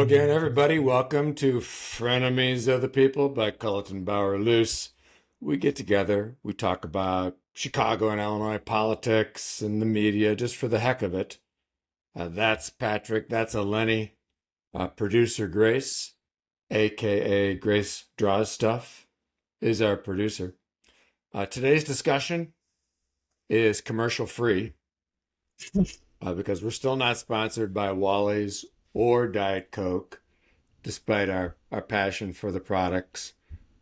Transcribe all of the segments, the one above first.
again, everybody. Welcome to Frenemies of the People by Culleton Bauer Luce. We get together, we talk about Chicago and Illinois politics and the media just for the heck of it. That's Patrick, that's Eleni, producer Grace, aka Grace Draws Stuff, is our producer. Today's discussion is commercial free because we're still not sponsored by Wally's or Diet Coke, despite our passion for the products.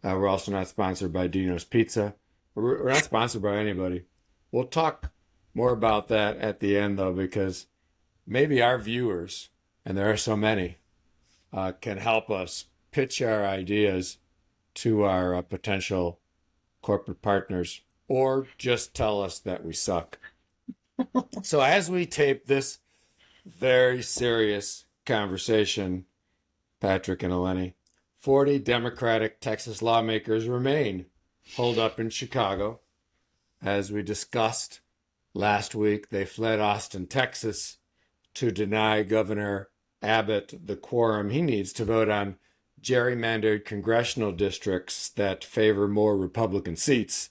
We're also not sponsored by Dino's Pizza. We're not sponsored by anybody. We'll talk more about that at the end, though, because maybe our viewers, and there are so many, can help us pitch our ideas to our potential corporate partners, or just tell us that we suck. So as we tape this very serious conversation, Patrick and Eleni, 40 Democratic Texas lawmakers remain holed up in Chicago. As we discussed last week, they fled Austin, Texas to deny Governor Abbott the quorum he needs to vote on gerrymandered congressional districts that favor more Republican seats.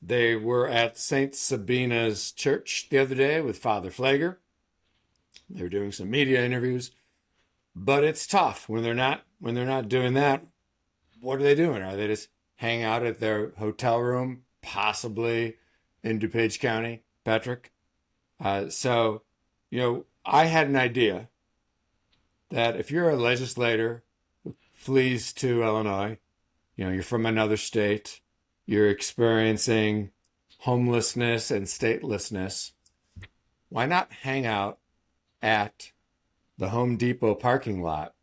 They were at St. Sabina's Church the other day with Father Flager. They were doing some media interviews, but it's tough when they're not doing that. What are they doing? Are they just hanging out at their hotel room, possibly in DuPage County, Patrick? So, I had an idea that if you're a legislator who flees to Illinois, you're from another state, you're experiencing homelessness and statelessness, why not hang out at the Home Depot parking lot?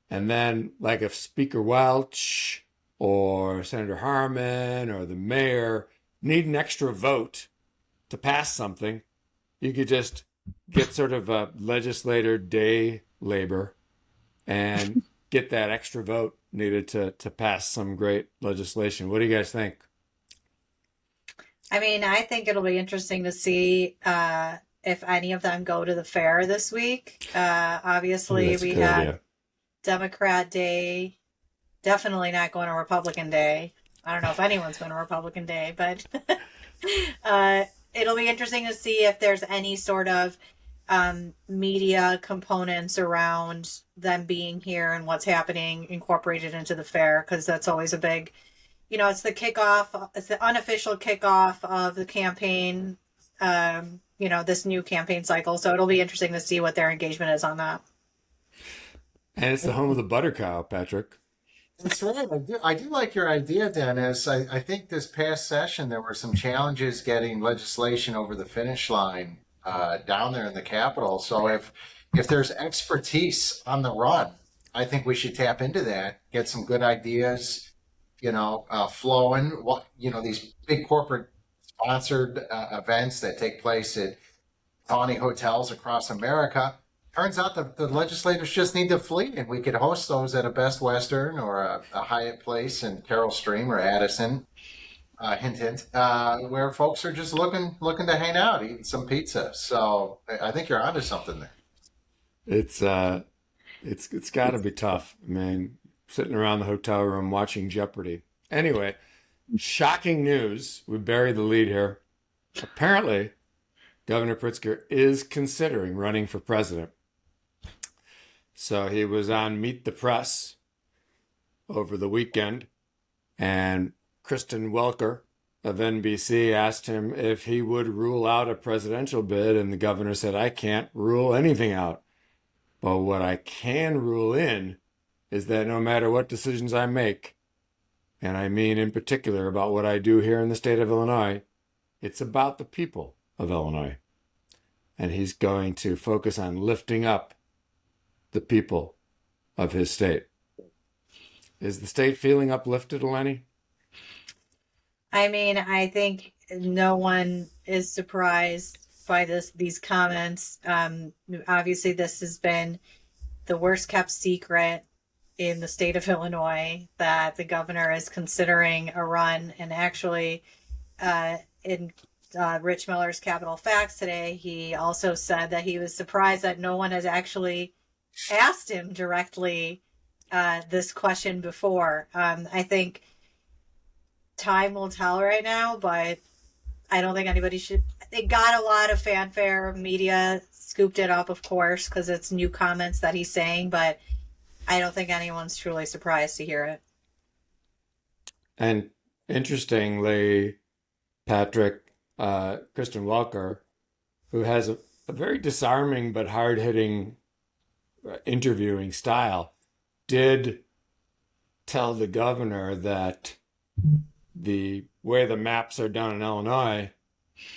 And then, like, if Speaker Welch or Senator Harmon or the mayor need an extra vote to pass something, you could just get sort of a legislator day labor and get that extra vote needed to pass some great legislation. What do you guys think? I mean, I think it'll be interesting to see if any of them go to the fair this week. Obviously, That's a we good had idea. Democrat Day, definitely not going to Republican Day. I don't know if anyone's going to Republican Day, but it'll be interesting to see if there's any sort of media components around them being here and what's happening incorporated into the fair, because that's always a big, it's the kickoff, it's the unofficial kickoff of the campaign, this new campaign cycle. So it'll be interesting to see what their engagement is on that. And it's the home of the butter cow, Patrick. That's right. I do like your idea, Dennis. I think this past session there were some challenges getting legislation over the finish line down there in the Capitol. So if there's expertise on the run, I think we should tap into that, get some good ideas, flowing. What these big corporate sponsored events that take place at tawny hotels across America. Turns out the legislators just need to flee, and we could host those at a Best Western or a Hyatt Place in Carroll Stream or Addison, hint hint, where folks are just looking to hang out, eating some pizza. So I think you're onto something there. It's got to be tough. I mean, sitting around the hotel room watching Jeopardy. Anyway, shocking news. We buried the lead here. Apparently, Governor Pritzker is considering running for president. So he was on Meet the Press over the weekend, and Kristen Welker of NBC asked him if he would rule out a presidential bid, and the governor said, "I can't rule anything out. But what I can rule in is that no matter what decisions I make, and I mean in particular about what I do here in the state of Illinois, it's about the people of Illinois." And he's going to focus on lifting up the people of his state. Is the state feeling uplifted, Eleni? I mean, I think no one is surprised by these comments. Obviously, this has been the worst kept secret in the state of Illinois that the governor is considering a run. And actually, in Rich Miller's Capital Facts today, he also said that he was surprised that no one has actually asked him directly this question before. I think time will tell right now, but I don't think anybody should. It got a lot of fanfare. Media scooped it up, of course, because it's new comments that he's saying, but I don't think anyone's truly surprised to hear it. And interestingly, Patrick, Kristen Welker, who has a very disarming but hard hitting interviewing style, did tell the governor that the way the maps are done in Illinois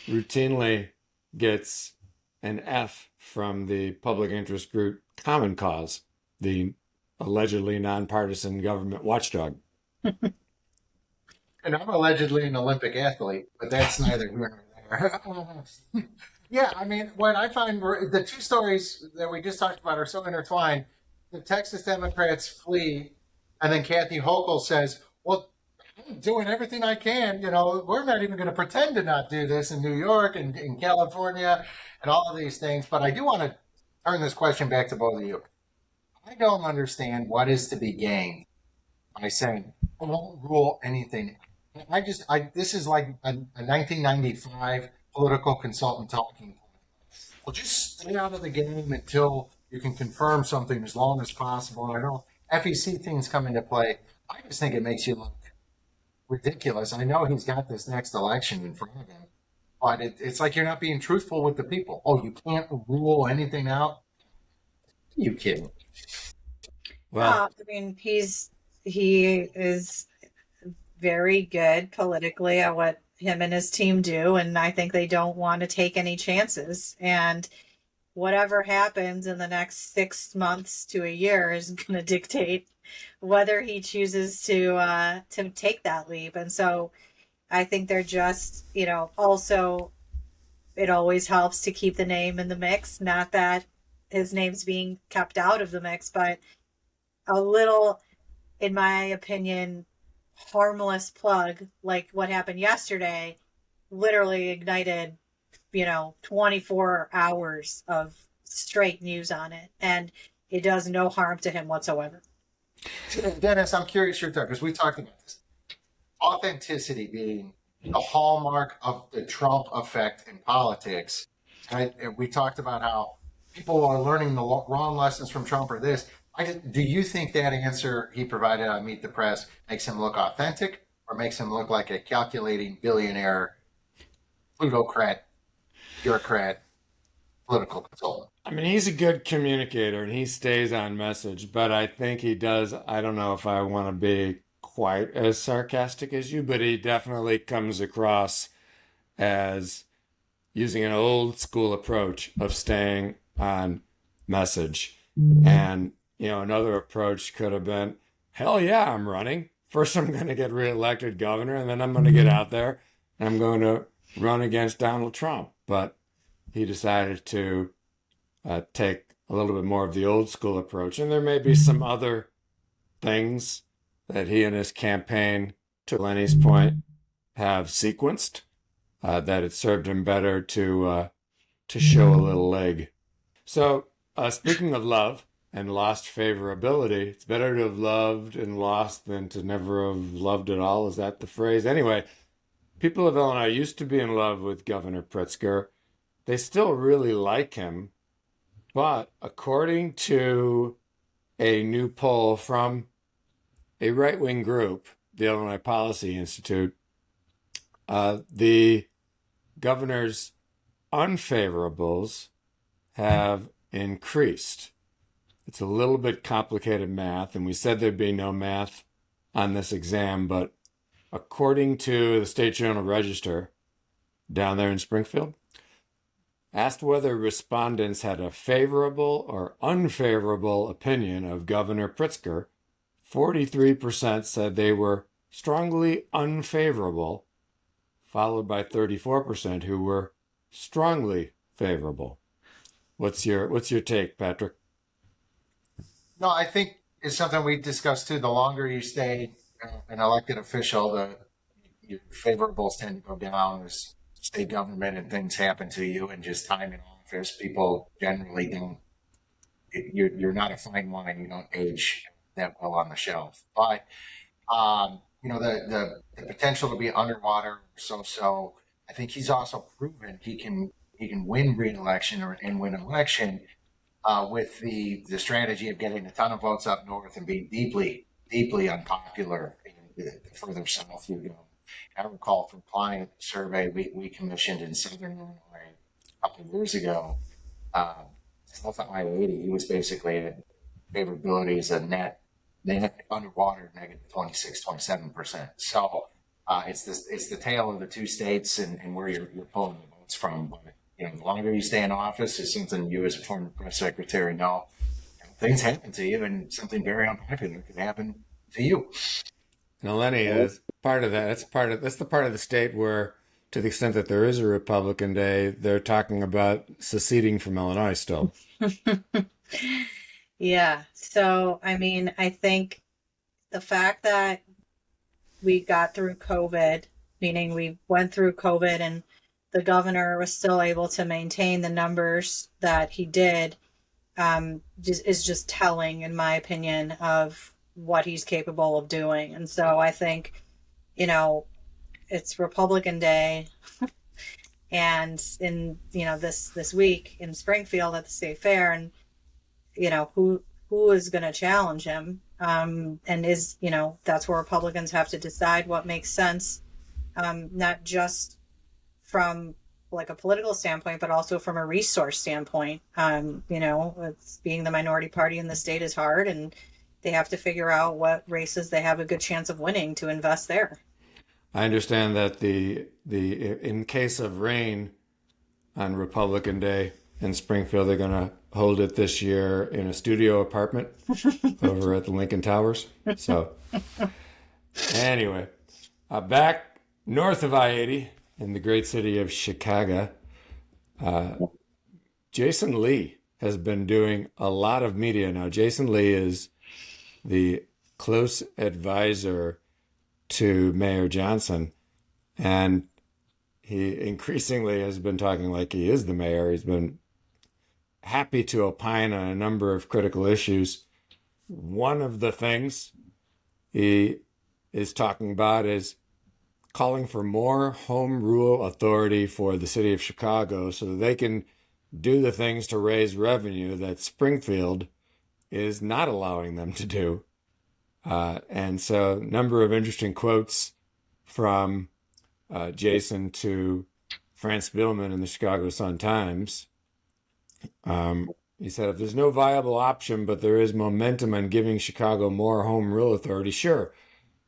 routinely gets an F from the public interest group Common Cause, the allegedly nonpartisan government watchdog. And I'm allegedly an Olympic athlete, but that's neither here nor there. Yeah, I mean, what I find the two stories that we just talked about are so intertwined. The Texas Democrats flee, and then Kathy Hochul says, "Well, I'm doing everything I can. You know, we're not even going to pretend to not do this in New York and in California and all of these things." But I do want to turn this question back to both of you. I don't understand what is to be gained by saying, "I won't rule anything." This is like a 1995 political consultant talking point. Well, just stay out of the game until you can confirm something as long as possible. And I know FEC things come into play. I just think it makes you look ridiculous. I know he's got this next election in front of him, but it's like you're not being truthful with the people. Oh, you can't rule anything out? Are you kidding? Well, I mean, he is very good politically at what him and his team do, and I think they don't want to take any chances. And whatever happens in the next 6 months to a year is going to dictate whether he chooses to take that leap. And so I think they're just, also it always helps to keep the name in the mix. Not that his name's being kept out of the mix, but a little, in my opinion, harmless plug like what happened yesterday literally ignited 24 hours of straight news on it, and it does no harm to him whatsoever. Dennis, I'm curious your thought because we talked about this. Authenticity being the hallmark of the Trump effect in politics. And we talked about how people are learning the wrong lessons from Trump or this. Do you think that answer he provided on Meet the Press makes him look authentic or makes him look like a calculating billionaire, plutocrat, bureaucrat, political consultant? I mean, he's a good communicator and he stays on message, but I think he does. I don't know if I want to be quite as sarcastic as you, but he definitely comes across as using an old school approach of staying on message. And, another approach could have been, hell yeah, I'm running. First, I'm going to get reelected governor, and then I'm going to get out there and I'm going to run against Donald Trump. But he decided to take a little bit more of the old school approach. And there may be some other things that he and his campaign, to Lenny's point, have sequenced that it served him better to show a little leg. So speaking of love and lost favorability, it's better to have loved and lost than to never have loved at all. Is that the phrase? Anyway, people of Illinois used to be in love with Governor Pritzker. They still really like him. But according to a new poll from a right-wing group, the Illinois Policy Institute, the governor's unfavorables have increased. It's a little bit complicated math, and we said there'd be no math on this exam, but according to the State Journal Register down there in Springfield, asked whether respondents had a favorable or unfavorable opinion of Governor Pritzker, 43% said they were strongly unfavorable, followed by 34% who were strongly favorable. What's your take, Patrick? No, I think it's something we discussed too. The longer you stay an elected official, your favorables tend to go down as state government and things happen to you, and just time in office, people generally don't you're not a fine wine. You don't age that well on the shelf. But the potential to be underwater, so. I think he's also proven he can win re-election and win an election with the strategy of getting a ton of votes up north and being deeply unpopular the further south you go. I recall from client survey we commissioned in Southern Illinois a couple of years ago. South of I-80, he was basically at favorability as a net underwater negative 26-27%. So it's the tale of the two states and where you're pulling the votes from. But the longer you stay in office, is something you as a former press secretary know. Things happen to you, and something very unpopular could happen to you. Now, Lenny is part of that. That's the part of the state where, to the extent that there is a Republican day, they're talking about seceding from Illinois still. Yeah. So, I mean, I think the fact that we got through COVID, meaning we went through COVID and the governor was still able to maintain the numbers that he did, is just telling, in my opinion, of what he's capable of doing. And so I think, it's Republican Day, and in this week in Springfield at the state fair, and who is going to challenge him, and that's where Republicans have to decide what makes sense, not just from like a political standpoint, but also from a resource standpoint. It's being the minority party in the state is hard, and they have to figure out what races they have a good chance of winning to invest there. I understand that the in case of rain on Republican Day in Springfield, they're going to hold it this year in a studio apartment over at the Lincoln Towers. So anyway, back north of I-80 in the great city of Chicago, Jason Lee has been doing a lot of media now. Jason Lee is the close advisor to Mayor Johnson, and he increasingly has been talking like he is the mayor. He's been happy to opine on a number of critical issues. One of the things he is talking about is calling for more home rule authority for the city of Chicago so that they can do the things to raise revenue that Springfield is not allowing them to do. And so a number of interesting quotes from Jason to France Billman in the Chicago Sun-Times. He said, if there's no viable option, but there is momentum on giving Chicago more home rule authority, sure,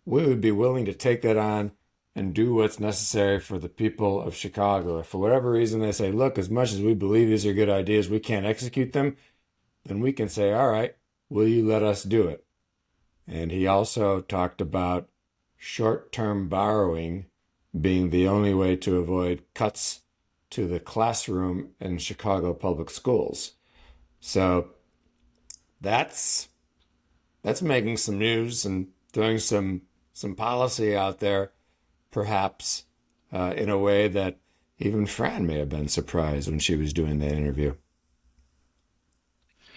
we would be willing to take that on and do what's necessary for the people of Chicago. If for whatever reason they say, look, as much as we believe these are good ideas, we can't execute them, then we can say, all right, will you let us do it? And he also talked about short-term borrowing being the only way to avoid cuts to the classroom in Chicago public schools. So that's making some news and throwing some policy out there, perhaps in a way that even Fran may have been surprised when she was doing that interview.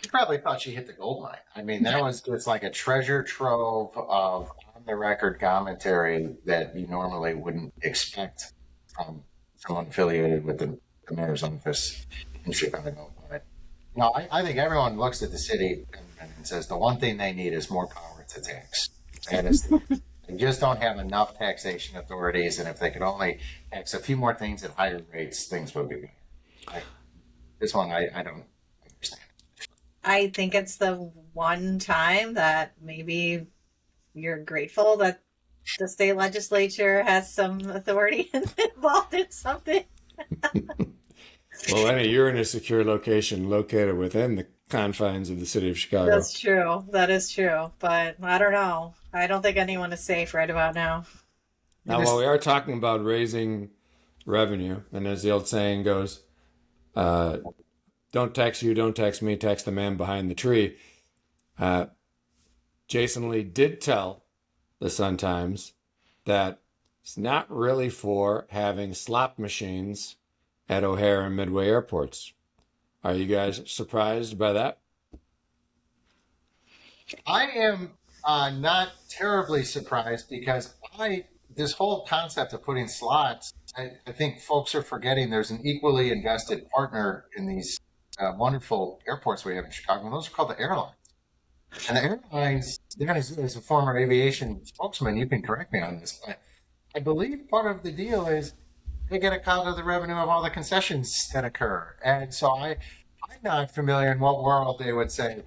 She probably thought she hit the gold mine. I mean, that was just like a treasure trove of on-the-record commentary that you normally wouldn't expect from someone affiliated with the mayor's office in Chicago. But, I think everyone looks at the city and says the one thing they need is more power to tax. And they just don't have enough taxation authorities, and if they could only tax a few more things at higher rates, things would be better. This one, I don't understand. I think it's the one time that maybe you're grateful that the state legislature has some authority involved in something. Well, Lenny, you're in a secure location located within the confines of the city of Chicago. That's true. That is true. But I don't know. I don't think anyone is safe right about now. Now, while we are talking about raising revenue, and as the old saying goes, don't tax you, don't tax me, tax the man behind the tree. Jason Lee did tell the Sun-Times that it's not really for having slot machines at O'Hare and Midway airports. Are you guys surprised by that? I am not terribly surprised because this whole concept of putting slots, I think folks are forgetting there's an equally invested partner in these wonderful airports we have in Chicago, and those are called the airlines. And the airlines, Dennis, as a former aviation spokesman, you can correct me on this, but I believe part of the deal is they get a cut of the revenue of all the concessions that occur. And so I'm not familiar in what world they would say,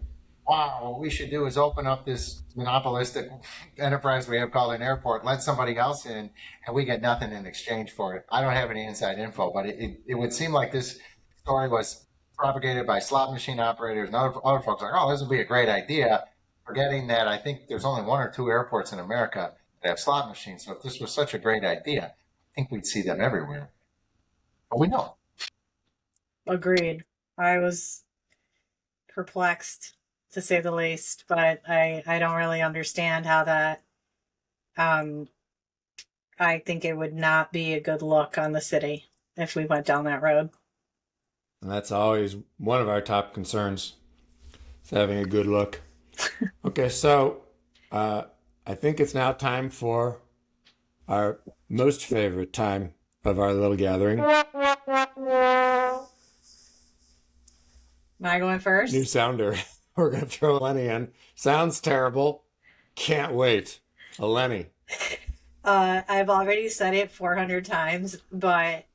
wow, what we should do is open up this monopolistic enterprise we have called an airport, let somebody else in, and we get nothing in exchange for it. I don't have any inside info, but it would seem like this story was propagated by slot machine operators and other folks like, oh, this would be a great idea, forgetting that I think there's only one or two airports in America that have slot machines. So if this was such a great idea, I think we'd see them everywhere. But we don't. Agreed. I was perplexed to say the least, but I don't really understand how that um I think it would not be a good look on the city if we went down that road. And that's always one of our top concerns, is having a good look. Okay, so I think it's now time for our most favorite time of our little gathering. Am I going New first? sounder. We're going to throw Lenny in. Sounds terrible. Can't wait. A Lenny. I've already said it 400 times, but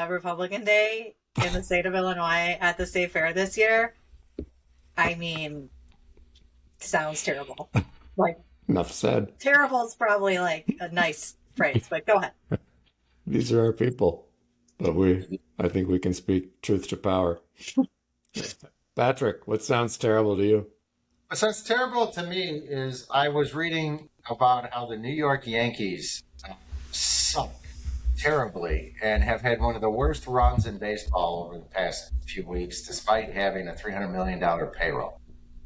Republican Day in the state of Illinois at the state fair this year, I mean, sounds terrible. Like, Enough said. terrible is probably like a nice phrase, but go ahead. These are our people. But I think we can speak truth to power. Patrick, what sounds terrible to you? What sounds terrible to me is I was reading about how the New York Yankees suck terribly and have had one of the worst runs in baseball over the past few weeks, despite having a $300 million payroll.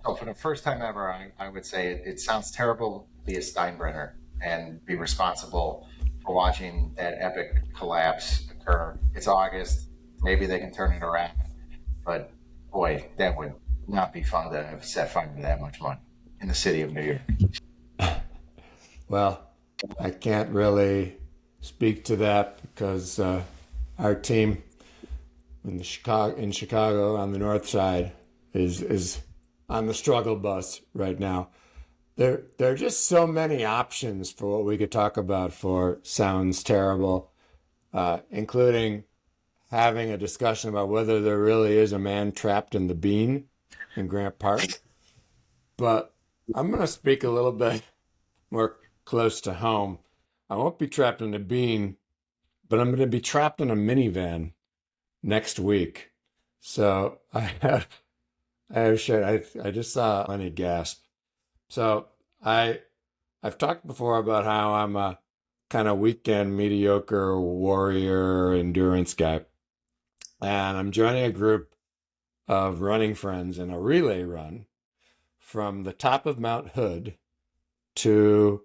So for the first time ever, I would say it sounds terrible to be a Steinbrenner and be responsible for watching that epic collapse occur. It's August. Maybe they can turn it around. But boy, that would not be fun to have set fire to that much money in the city of New York. Well, I can't really speak to that because our team in Chicago on the north side is on the struggle bus right now. There are just so many options for what we could talk about for sounds terrible, including having a discussion about whether there really is a man trapped in the bean in Grant Park. But I'm going to speak a little bit more close to home. I won't be trapped in a bean, but I'm going to be trapped in a minivan next week. So I just saw Lenny gasp. So I've talked before about how I'm a kind of weekend mediocre warrior endurance guy. And I'm joining a group of running friends in a relay run from the top of Mount Hood to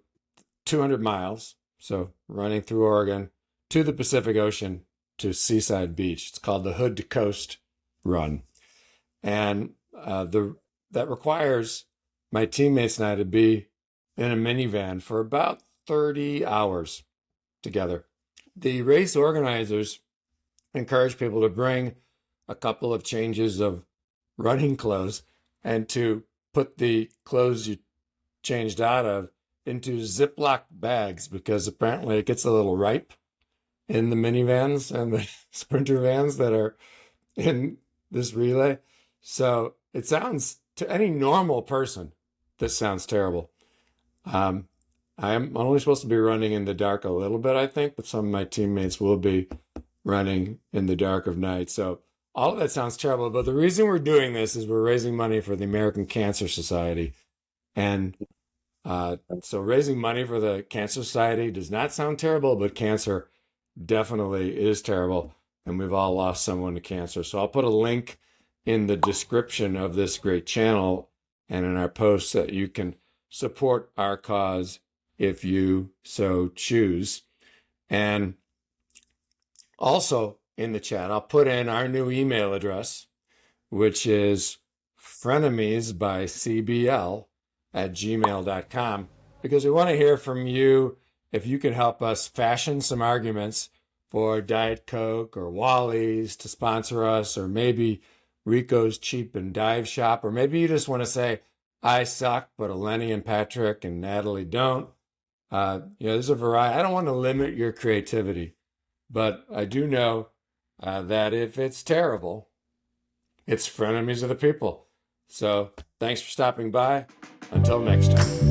200 miles. So running through Oregon to the Pacific Ocean to Seaside Beach. It's called the Hood to Coast Run. And that requires my teammates and I to be in a minivan for about 30 hours together. The race organizers encourage people to bring a couple of changes of running clothes and to put the clothes you changed out of into Ziploc bags because apparently it gets a little ripe in the minivans and the sprinter vans that are in this relay. So it sounds, to any normal person, this sounds terrible. I am only supposed to be running in the dark a little bit, I think, but some of my teammates will be running in the dark of night. So all of that sounds terrible. But the reason we're doing this is we're raising money for the American Cancer Society. And so raising money for the Cancer Society does not sound terrible, but cancer definitely is terrible. And we've all lost someone to cancer. So I'll put a link in the description of this great channel and in our posts that you can support our cause if you so choose. And also in the chat, I'll put in our new email address, which is frenemies by CBL gmail.com, because we want to hear from you if you can help us fashion some arguments for Diet Coke or Wally's to sponsor us, or maybe Rico's Cheap and Dive Shop, or maybe you just want to say, I suck, but Eleni and Patrick and Natalie don't. There's a variety. I don't want to limit your creativity, but I do know that if it's terrible, it's Frenemies of the People. So thanks for stopping by. Until next time.